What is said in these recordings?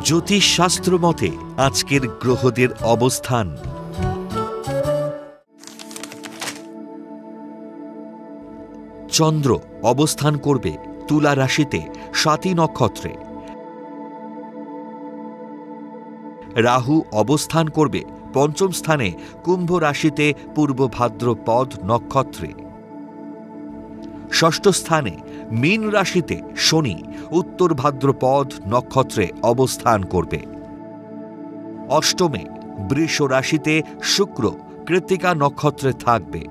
জ্যোতিষশাস্ত্র মতে আজকের গ্রহদের অবস্থান। চন্দ্র অবস্থান করবে তুলা রাশিতে স্বাতী নক্ষত্রে। রাহু অবস্থান করবে পঞ্চম স্থানে কুম্ভ রাশিতে পূর্ব ভাদ্রপদ নক্ষত্রে। ষষ্ঠ স্থানে মীন রাশিতে শনি উত্তর ভাদ্রপদ নক্ষত্রে অবস্থান করবে। অষ্টমে বৃষ রাশিতে শুক্র কৃত্তিকা নক্ষত্রে থাকবে।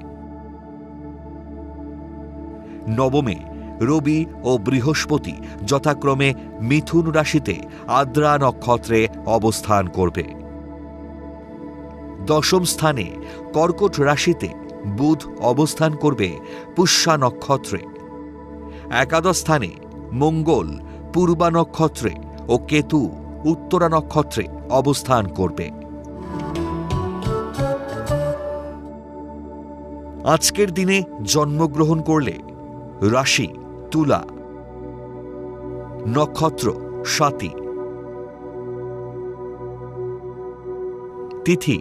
নবমে রবি ও বৃহস্পতি যথাক্রমে মিথুন রাশিতে আদ্রা নক্ষত্রে অবস্থান করবে। দশম স্থানে কর্কট রাশিতে বুধ অবস্থান করবে পুষ্যা নক্ষত্রে। একাদশ স্থানে মঙ্গল পূর্বা নক্ষত্রে ও কেতু উত্তরা নক্ষত্রে অবস্থান করবে। আজকের দিনে জন্মগ্রহণ করলে রাশি তুলা, নক্ষত্র স্বাতী, তিথি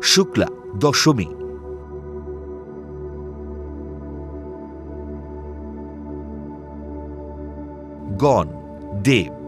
শুক্লা দশমী, গণ দেব।